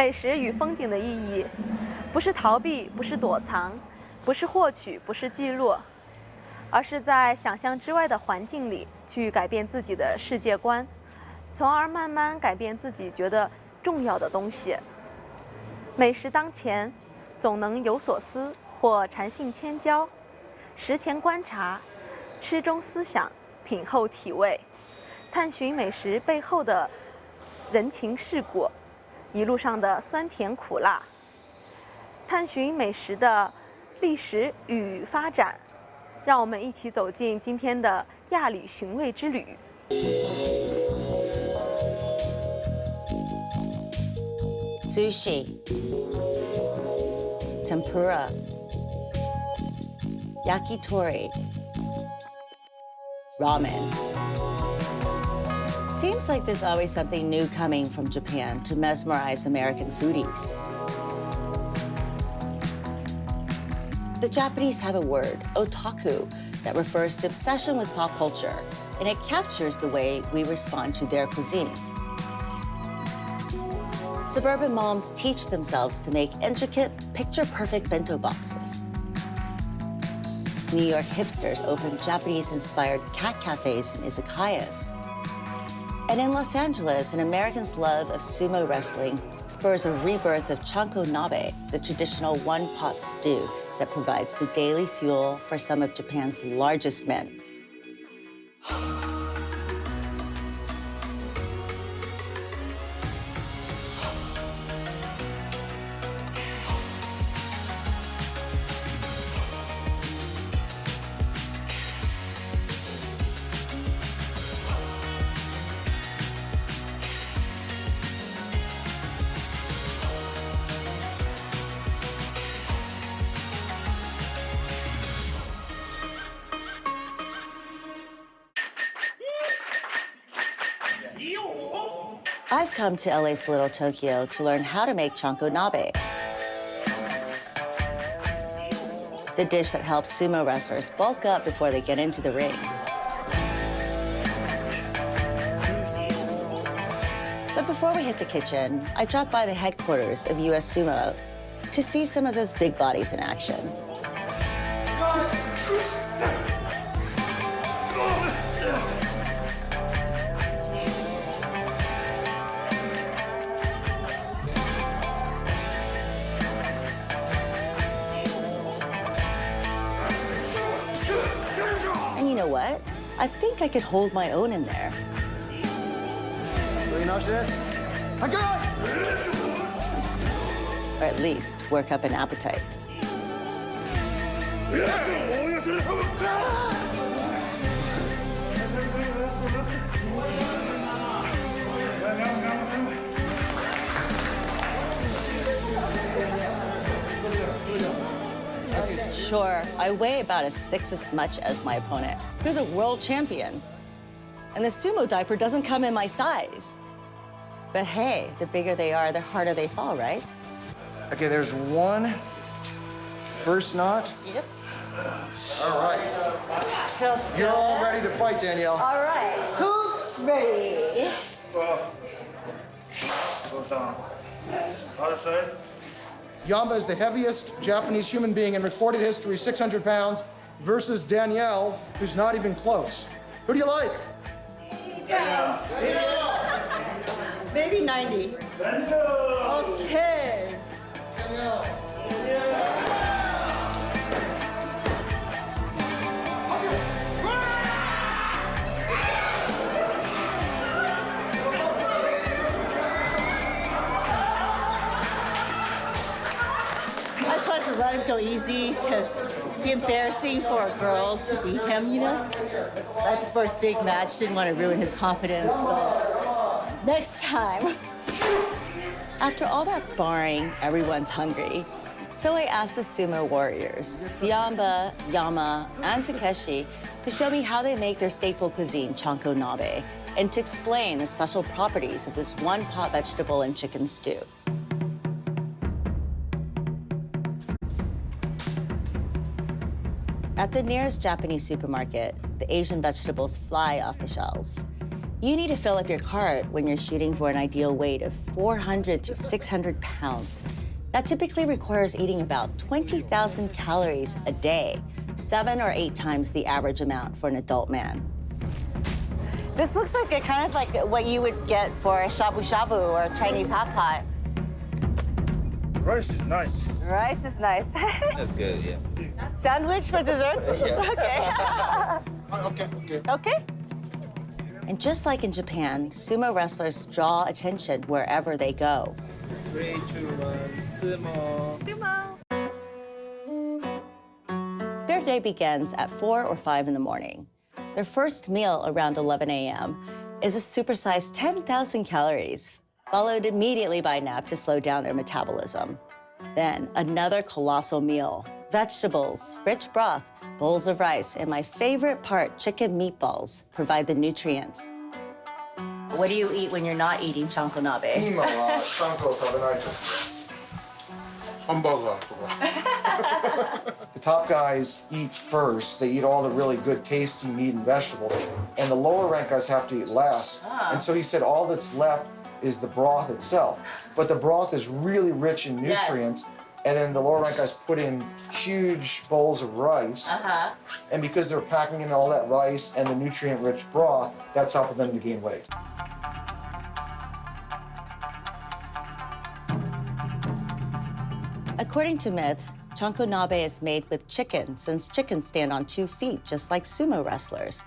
美食与风景的意义，不是逃避，不是躲藏，不是获取，不是记录，而是在想象之外的环境里去改变自己的世界观，从而慢慢改变自己觉得重要的东西。美食当前，总能有所思或禅性千交，食前观察，吃中思想，品后体味，探寻美食背后的人情世故，一路上的酸甜苦辣，探寻美食的历史与发展。让我们一起走进今天的亚旅寻味之旅。Sushi, tempura, yakitori, ramen. Seems like there's always something new coming from Japan to mesmerize American foodies. The Japanese have a word, otaku, that refers to obsession with pop culture, and it captures the way we respond to their cuisine. Suburban moms teach themselves to make intricate, picture-perfect bento boxes. New York hipsters open Japanese-inspired cat cafes and izakayas. And in Los Angeles, an American's love of sumo wrestling spurs a rebirth of chanko nabe, the traditional one-pot stew that provides the daily fuel for some of Japan's largest men. I've come to LA's Little Tokyo to learn how to make chanko nabe, the dish that helps sumo wrestlers bulk up before they get into the ring. But before we hit the kitchen, I dropped by the headquarters of US Sumo to see some of those big bodies in action. And you know what? I think I could hold my own in there. Or at least work up an appetite. Sure, I weigh about 6 as much as my opponent, who's a world champion. And the sumo diaper doesn't come in my size. But hey, the bigger they are, the harder they fall, right? Okay, there's one first knot. Yep. All right. Feels good. You're all ready to fight, Danielle. All right, who's ready? Yamba is the heaviest Japanese human being in recorded history, 600 pounds, versus Danielle, who's not even close. Who do you like? 80 pounds. Maybe 90. Okay. Danielle. I just wanted to let him go easy because it'd be embarrassing for a girl to beat him, you know? Like the first big match, didn't want to ruin his confidence, but next time. After all that sparring, everyone's hungry. So I asked the sumo warriors, Yamba, Yama, and Takeshi, to show me how they make their staple cuisine, chanko nabe, and to explain the special properties of this one-pot vegetable and chicken stew. At the nearest Japanese supermarket, the Asian vegetables fly off the shelves. You need to fill up your cart when you're shooting for an ideal weight of 400 to 600 pounds. That typically requires eating about 20,000 calories a day, 7 or 8 times the average amount for an adult man. This looks like kind of like what you would get for a shabu shabu or a Chinese hot pot. Rice is nice. Rice is nice. That's good, yeah. Sandwich for dessert? Yeah. Okay. Okay. Okay. And just like in Japan, sumo wrestlers draw attention wherever they go. 3, 2, 1, sumo. Their day begins at 4 or 5 in the morning. Their first meal around 11 a.m. is a supersized 10,000 calories, followed immediately by a nap to slow down their metabolism. Then another colossal meal, vegetables, rich broth, bowls of rice, and my favorite part, chicken meatballs, provide the nutrients. What do you eat when you're not eating chankonabe? 今はちゃんこを食べないと。ハンバーガーとか。The top guys eat first. They eat all the really good, tasty meat and vegetables. And the lower rank guys have to eat last. And so he said all that's left is the broth itself. But the broth is really rich in nutrients. Yes. And then the lower rank guys put in huge bowls of rice. And because they're packing in all that rice and the nutrient-rich broth, that's helping them to gain weight. According to myth, chankonabe is made with chicken, since chickens stand on 2 feet, just like sumo wrestlers.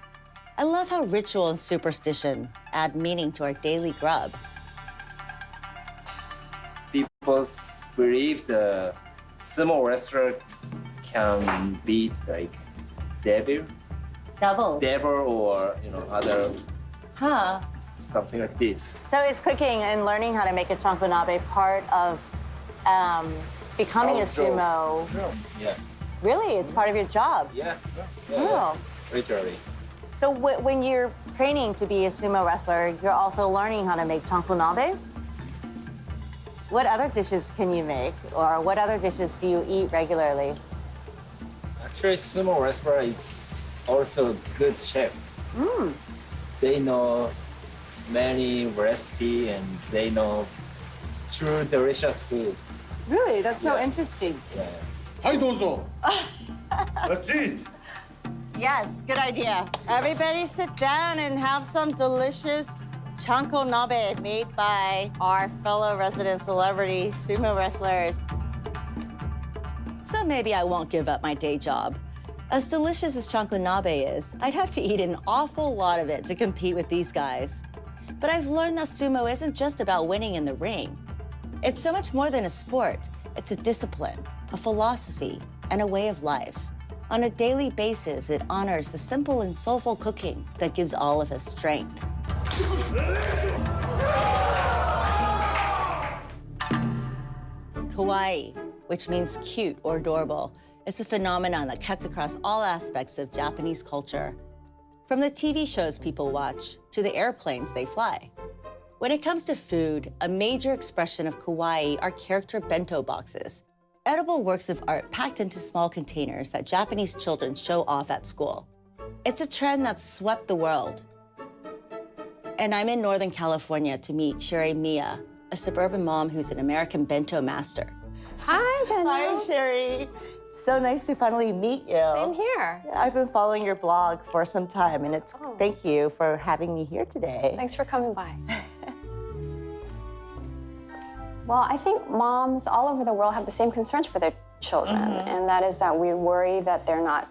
I love how ritual and superstition add meaning to our daily grub. People believe the sumo wrestler can beat like devil or other something like this. So is cooking and learning how to make a chankonabe part of becoming a sumo? Yeah. Really? It's part of your job? Yeah. Oh. Literally. So when you're training to be a sumo wrestler, you're also learning how to make chankonabe? What other dishes can you make? Or what other dishes do you eat regularly? Actually, sumo wrestler is also a good chef. They know many recipes and they know true delicious food. Really? That's so Yeah. interesting. Yeah. はいどうぞ。Let's eat. Yes, good idea. Everybody sit down and have some delicious chankonabe made by our fellow resident celebrity sumo wrestlers. So maybe I won't give up my day job. As delicious as chankonabe is, I'd have to eat an awful lot of it to compete with these guys. But I've learned that sumo isn't just about winning in the ring. It's so much more than a sport. It's a discipline, a philosophy, and a way of life. On a daily basis, it honors the simple and soulful cooking that gives all of us strength. Kawaii, which means cute or adorable, is a phenomenon that cuts across all aspects of Japanese culture. From the TV shows people watch to the airplanes they fly. When it comes to food, a major expression of kawaii are character bento boxes, edible works of art packed into small containers that Japanese children show off at school. It's a trend that's swept the world. And I'm in Northern California to meet Sherry Mia, a suburban mom who's an American bento master. Hi, Jenna. Hi, Sherry. So nice to finally meet you. Same here. I've been following your blog for some time, and thank you for having me here today. Thanks for coming by. Well, I think moms all over the world have the same concerns for their children, and that is that we worry that they're not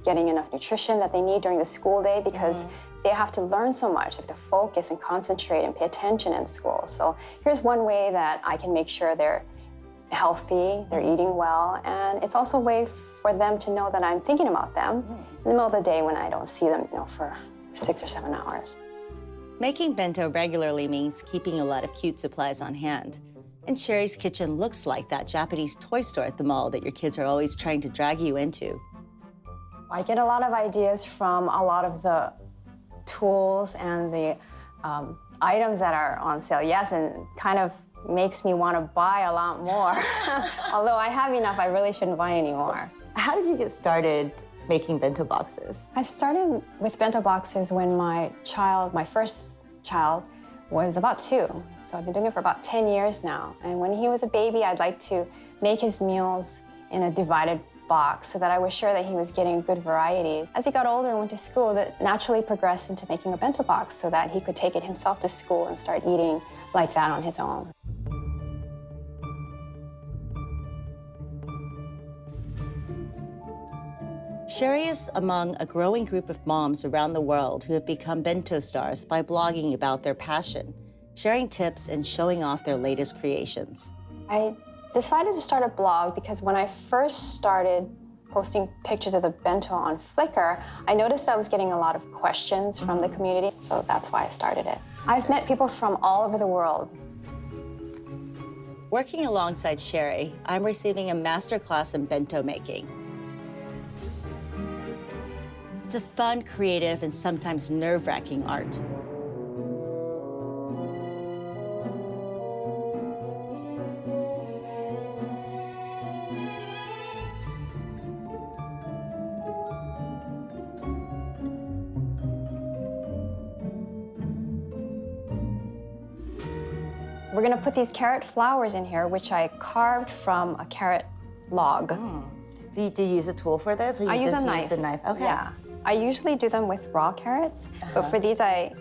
getting enough nutrition that they need during the school day because they have to learn so much. They have to focus and concentrate and pay attention in school. So here's one way that I can make sure they're healthy, they're eating well, and it's also a way for them to know that I'm thinking about them in the middle of the day when I don't see them, for 6 or 7 hours. Making bento regularly means keeping a lot of cute supplies on hand. And Sherry's kitchen looks like that Japanese toy store at the mall that your kids are always trying to drag you into. I get a lot of ideas from a lot of the tools and the items that are on sale, yes, and kind of makes me want to buy a lot more. Although I have enough, I really shouldn't buy any more. How did you get started making bento boxes? I started with bento boxes when my first child was about 2. So I've been doing it for about 10 years now. And when he was a baby, I'd like to make his meals in a divided box so that I was sure that he was getting a good variety. As he got older and went to school, that naturally progressed into making a bento box so that he could take it himself to school and start eating like that on his own. Sherry is among a growing group of moms around the world who have become bento stars by blogging about their passion, sharing tips, and showing off their latest creations. I decided to start a blog because when I first started posting pictures of the bento on Flickr, I noticed I was getting a lot of questions from the community, so that's why I started it. I've met people from all over the world. Working alongside Sherry, I'm receiving a masterclass in bento making. It's a fun, creative, and sometimes nerve-wracking art. We're gonna put these carrot flowers in here, which I carved from a carrot log. Do you use a tool for this, or you I use just a knife. use a knife? Okay. Yeah. I usually do them with raw carrots, but for these, I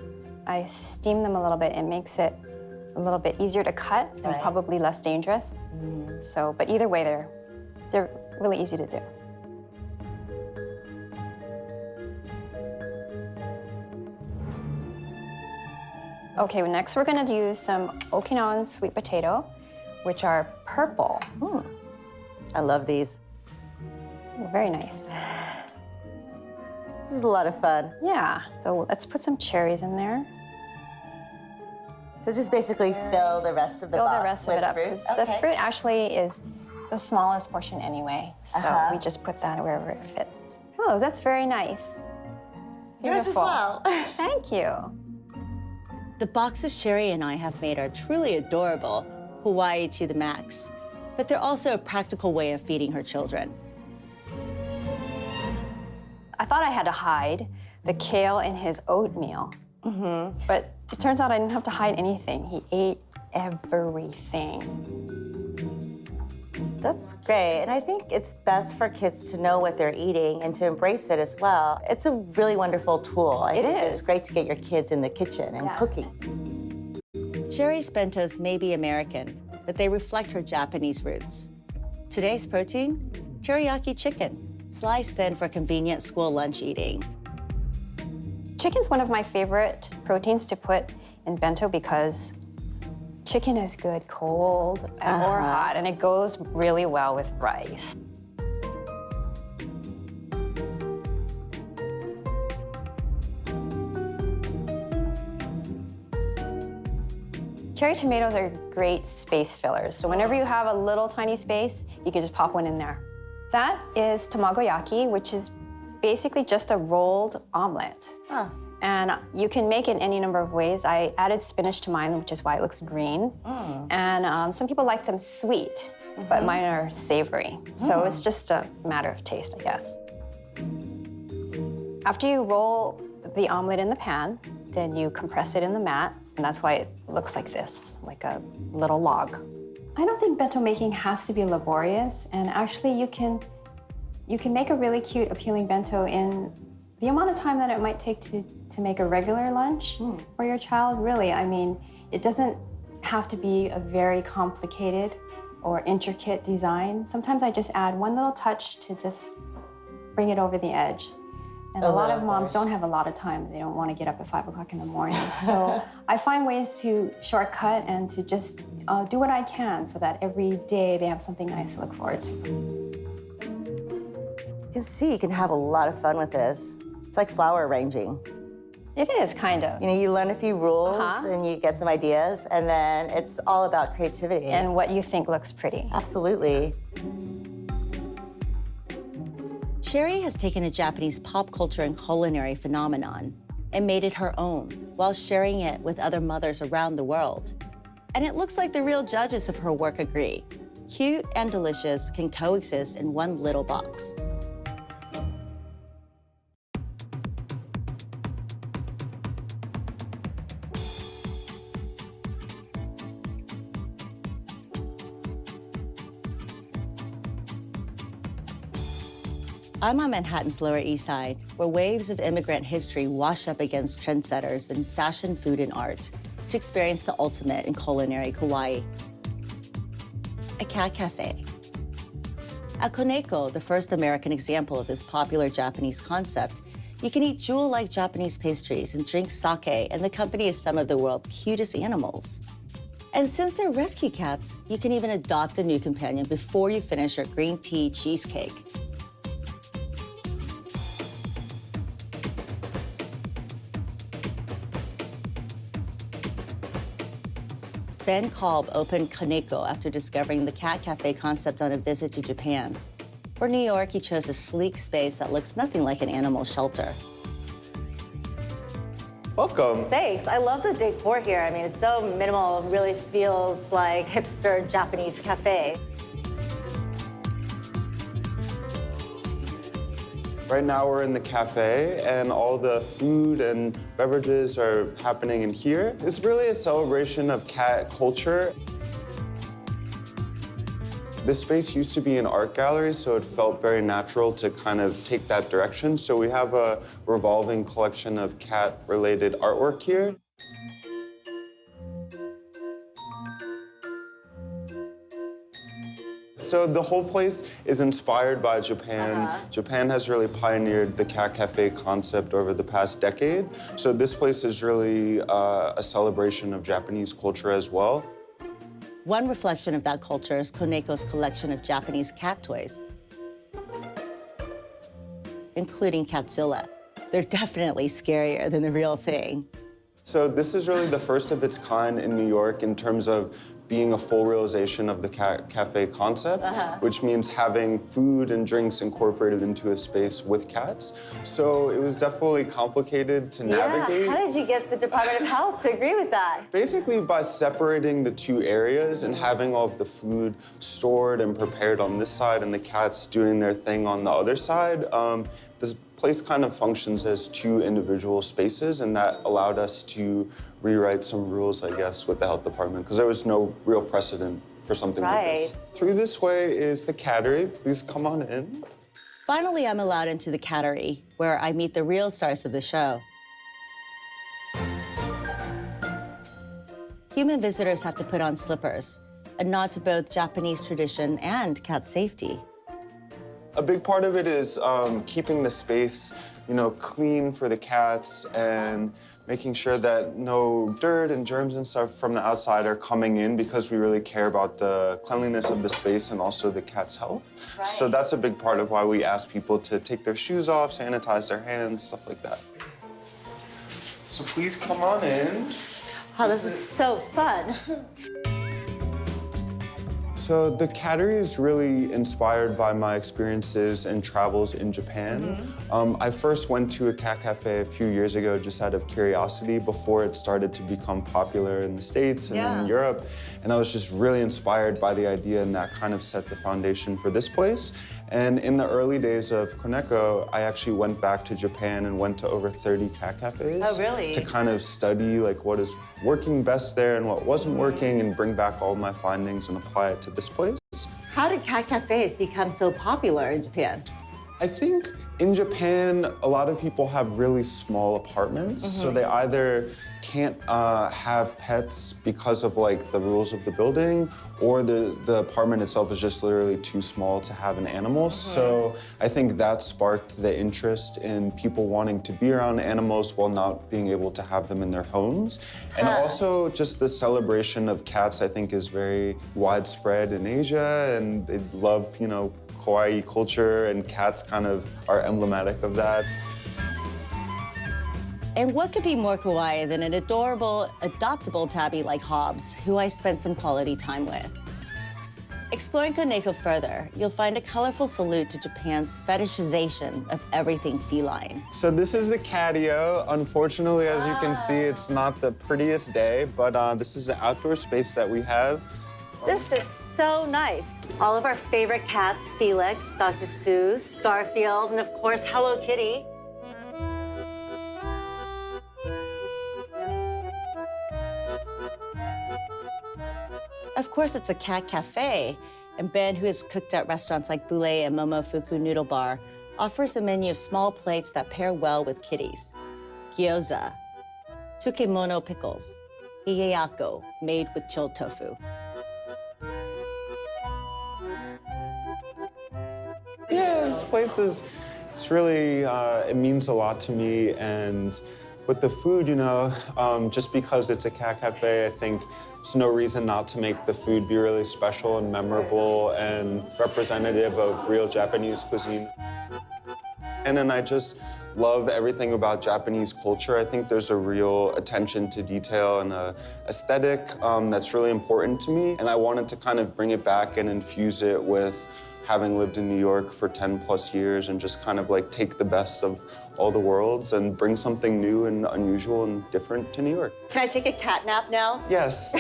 steam them a little bit. It makes it a little bit easier to cut and Right. probably less dangerous. So, but either way, they're really easy to do. Okay, well, next we're gonna use some Okinawan sweet potato, which are purple. I love these. Very nice. This is a lot of fun. Yeah, so let's put some cherries in there. So just basically fill the rest of the Fill box the rest with of it up. fruit? 'Cause the fruit actually is the smallest portion anyway, so we just put that wherever it fits. Oh, that's very nice. Yours as Beautiful. well. Thank you. The boxes Sherry and I have made are truly adorable, kawaii to the max. But they're also a practical way of feeding her children. I thought I had to hide the kale in his oatmeal, but it turns out I didn't have to hide anything. He ate everything. That's great, and I think it's best for kids to know what they're eating and to embrace it as well. It's a really wonderful tool. I think is. it's great to get your kids in the kitchen and Yes. cooking. Sherry's bentos may be American, but they reflect her Japanese roots. Today's protein, teriyaki chicken, sliced thin for convenient school lunch eating. Chicken's one of my favorite proteins to put in bento because chicken is good cold or hot, and it goes really well with rice. Cherry tomatoes are great space fillers. So whenever you have a little tiny space, you can just pop one in there. That is tamagoyaki, which is basically just a rolled omelet. And you can make it any number of ways. I added spinach to mine, which is why it looks green. And some people like them sweet, but mine are savory. So it's just a matter of taste, I guess. After you roll the omelet in the pan, then you compress it in the mat, and that's why it looks like this, like a little log. I don't think bento making has to be laborious, and actually you can make a really cute, appealing bento in the amount of time that it might take to make a regular lunch for your child. Really, I mean, it doesn't have to be a very complicated or intricate design. Sometimes I just add one little touch to just bring it over the edge. And a lot of moms don't have a lot of time. They don't want to get up at 5 o'clock in the morning. So I find ways to shortcut and to just do what I can so that every day they have something nice to look forward to. You can see you can have a lot of fun with this. It's like flower arranging. It is, kind of. You know, you learn a few rules and you get some ideas, and then it's all about creativity. And what you think looks pretty. Absolutely. Sherry has taken a Japanese pop culture and culinary phenomenon and made it her own while sharing it with other mothers around the world. And it looks like the real judges of her work agree. Cute and delicious can coexist in one little box. I'm on Manhattan's Lower East Side, where waves of immigrant history wash up against trendsetters in fashion, food, and art to experience the ultimate in culinary Kauai. A cat cafe. At Koneko, the first American example of this popular Japanese concept, you can eat jewel-like Japanese pastries and drink sake and the company of some of the world's cutest animals. And since they're rescue cats, you can even adopt a new companion before you finish your green tea cheesecake. Ben Kolb opened Koneko after discovering the cat cafe concept on a visit to Japan. For New York, he chose a sleek space that looks nothing like an animal shelter. Welcome. Thanks. I love the decor here. I mean, it's so minimal, it really feels like hipster Japanese cafe. Right now we're in the cafe and all the food and beverages are happening in here. It's really a celebration of cat culture. This space used to be an art gallery, so it felt very natural to kind of take that direction. So we have a revolving collection of cat-related artwork here. So the whole place is inspired by Japan. Japan has really pioneered the cat cafe concept over the past decade. So this place is really a celebration of Japanese culture as well. One reflection of that culture is Koneko's collection of Japanese cat toys, including Catzilla. They're definitely scarier than the real thing. So this is really the first of its kind in New York in terms of being a full realization of the cat cafe concept, which means having food and drinks incorporated into a space with cats. So it was definitely complicated to navigate. How did you get the Department of Health to agree with that? Basically by separating the two areas and having all of the food stored and prepared on this side and the cats doing their thing on the other side, this place kind of functions as two individual spaces, and that allowed us to rewrite some rules, I guess, with the health department, because there was no real precedent for something like this. Through this way is the cattery. Please come on in. Finally, I'm allowed into the cattery, where I meet the real stars of the show. Human visitors have to put on slippers, a nod to both Japanese tradition and cat safety. A big part of it is keeping the space, clean for the cats and making sure that no dirt and germs and stuff from the outside are coming in, because we really care about the cleanliness of the space and also the cat's health. Right. So that's a big part of why we ask people to take their shoes off, sanitize their hands, stuff like that. So please come on in. Oh, this is so fun. So the cattery is really inspired by my experiences and travels in Japan. I first went to a cat cafe a few years ago just out of curiosity before it started to become popular in the States and in Europe. And I was just really inspired by the idea, and that kind of set the foundation for this place. And in the early days of Koneko, I actually went back to Japan and went to over 30 cat cafes. Oh, really? To kind of study what is working best there and what wasn't working, and bring back all my findings and apply it to this place. How did cat cafes become so popular in Japan? I think in Japan, a lot of people have really small apartments, so they either can't have pets because of the rules of the building, or the apartment itself is just literally too small to have an animal. So I think that sparked the interest in people wanting to be around animals while not being able to have them in their homes. And also just the celebration of cats, I think, is very widespread in Asia, and they love, Hawaii culture, and cats kind of are emblematic of that. And what could be more kawaii than an adorable, adoptable tabby like Hobbs, who I spent some quality time with? Exploring Koneko further, you'll find a colorful salute to Japan's fetishization of everything feline. So this is the catio. Unfortunately, as you can see, it's not the prettiest day, but this is the outdoor space that we have. This is so nice. All of our favorite cats, Felix, Dr. Seuss, Garfield, and of course, Hello Kitty. Of course, it's a cat cafe, and Ben, who has cooked at restaurants like Boulé and Momofuku Noodle Bar, offers a menu of small plates that pair well with kitties. Gyoza, tsukemono pickles, iyeyako, made with chilled tofu. Yeah, this place is, it's really, it means a lot to me. And with the food, you know, just because it's a cat cafe, I think there's no reason not to make the food be really special and memorable and representative of real Japanese cuisine. And then I just love everything about Japanese culture. I think there's a real attention to detail and a aesthetic that's really important to me. And I wanted to kind of bring it back and infuse it with having lived in New York for 10 plus years and just kind of like take the best of all the worlds and bring something new and unusual and different to New York. Can I take a cat nap now? Yes.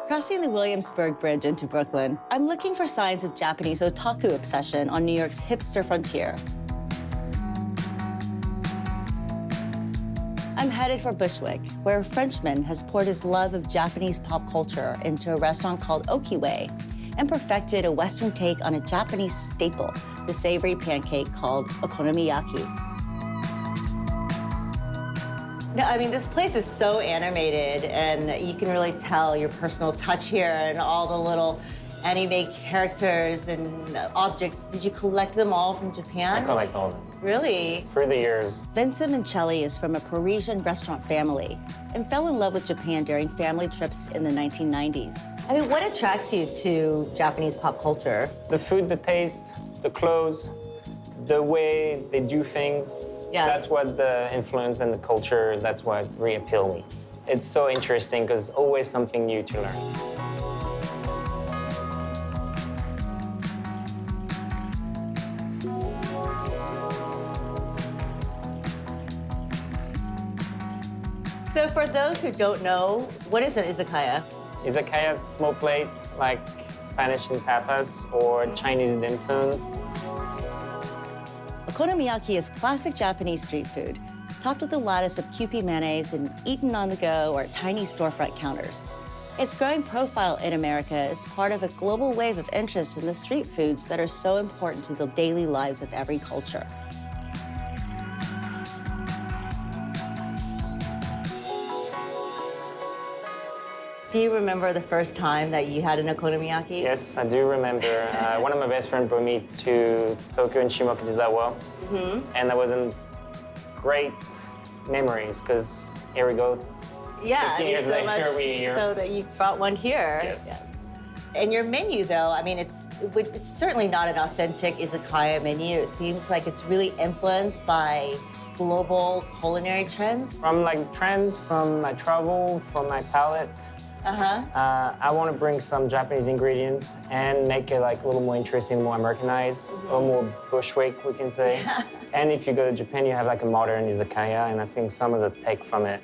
Crossing the Williamsburg Bridge into Brooklyn, I'm looking for signs of Japanese otaku obsession on New York's hipster frontier. I'm headed for Bushwick, where a Frenchman has poured his love of Japanese pop culture into a restaurant called Okiway and perfected a Western take on a Japanese staple, the savory pancake called okonomiyaki. No, I mean, this place is so animated, and you can really tell your personal touch here and all the little anime characters and objects. Did you collect them all from Japan? I collect all of them. Really? Through the years. Vincent Mincelli is from a Parisian restaurant family and fell in love with Japan during family trips in the 1990s. I mean, what attracts you to Japanese pop culture? The food, the taste, the clothes, the way they do things. Yes. That's what the influence and the culture, that's what really appealed me. It's so interesting because always something new to learn. So for those who don't know, what is an izakaya? Izakaya, small plate, like Spanish in tapas or Chinese dim sum. Okonomiyaki is classic Japanese street food, topped with a lattice of Kewpie mayonnaise and eaten on the go or at tiny storefront counters. Its growing profile in America is part of a global wave of interest in the street foods that are so important to the daily lives of every culture. Do you remember the first time that you had an okonomiyaki? Yes, I do remember. One of my best friends brought me to Tokyo and Shimokujizawa. And that was in great memories, because here we go. Yeah, 15 years so later, much we're here. so that you brought one here. Yes. And your menu, though, I mean, it's certainly not an authentic izakaya menu. It seems like it's really influenced by global culinary trends. From like trends, from my travel, from my palate. I want to bring some Japanese ingredients and make it like a little more interesting, more Americanized, a little more Bushwick, we can say. And if you go to Japan, you have like a modern izakaya, and I think some of the take from it.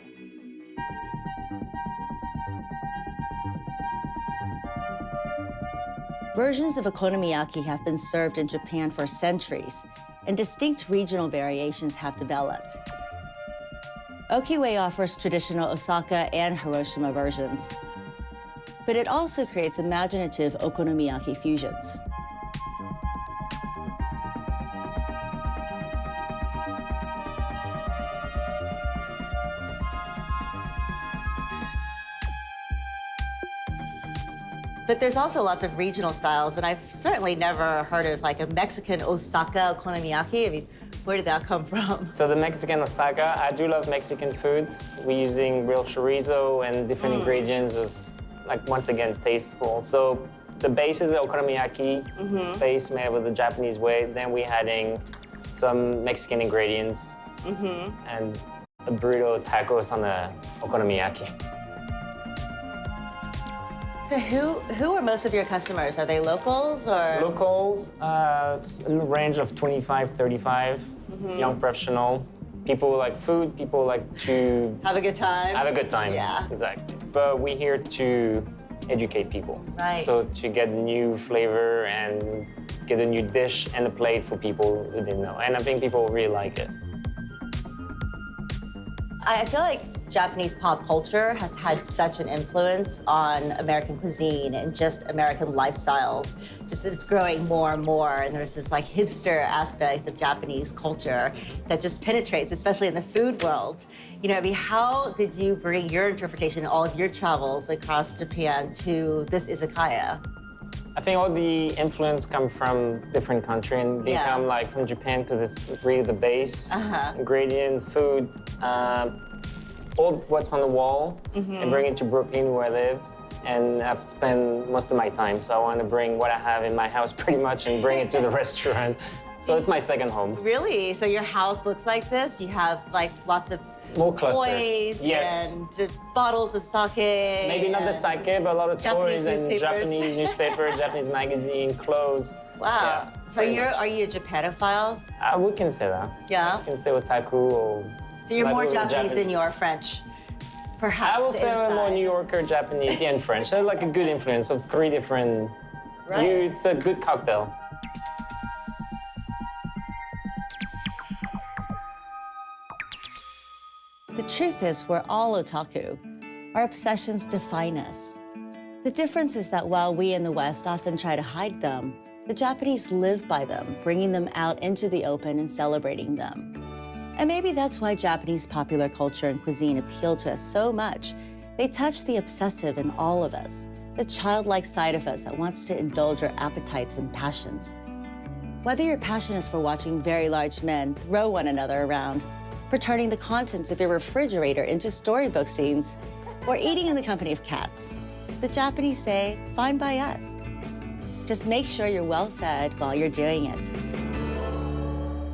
Versions of okonomiyaki have been served in Japan for centuries, and distinct regional variations have developed. Okiway offers traditional Osaka and Hiroshima versions, but it also creates imaginative okonomiyaki fusions. But there's also lots of regional styles, and I've certainly never heard of like a Mexican Osaka okonomiyaki. I mean, where did that come from? So the Mexican Osaka, I do love Mexican food. We're using real chorizo and different ingredients, just like once again tasteful. So the base is the okonomiyaki base made with the Japanese way. Then we're adding some Mexican ingredients and the burrito tacos on the okonomiyaki. So who are most of your customers? Are they locals or? Locals, in the range of 25, 35, young professional. People who like food, people who like to Have a good time? have a good time. Yeah. Exactly. But we're here to educate people. Right. So to get new flavor and get a new dish and a plate for people who didn't know. And I think people really like it. I feel like Japanese pop culture has had such an influence on American cuisine and just American lifestyles. Just it's growing more and more, and there's this like hipster aspect of Japanese culture that just penetrates, especially in the food world. You know, I mean, how did you bring your interpretation, all of your travels across Japan to this izakaya? I think all the influence come from different country and they come like from Japan because it's really the base, ingredient, food, all what's on the wall and bring it to Brooklyn where I live. And I've spent most of my time. So I want to bring what I have in my house pretty much and bring it to the restaurant. So it's my second home. Really? So your house looks like this? You have like lots of More cluster. toys and bottles of sake. Maybe not the sake, but a lot of Japanese toys and newspapers. Japanese newspaper, Japanese magazine, clothes. Wow. Yeah, So are you a Japanophile? we can say that. Yeah. We can say otaku or... So you're more like Japanese than you are French, perhaps. I will say I'm more inside. New Yorker, Japanese, and French. That's like a good influence of three different... Right. It's a good cocktail. The truth is, we're all otaku. Our obsessions define us. The difference is that while we in the West often try to hide them, the Japanese live by them, bringing them out into the open and celebrating them. And maybe that's why Japanese popular culture and cuisine appeal to us so much. They touch the obsessive in all of us, the childlike side of us that wants to indulge our appetites and passions. Whether your passion is for watching very large men throw one another around, for turning the contents of your refrigerator into storybook scenes, or eating in the company of cats, the Japanese say, fine by us. Just make sure you're well fed while you're doing it.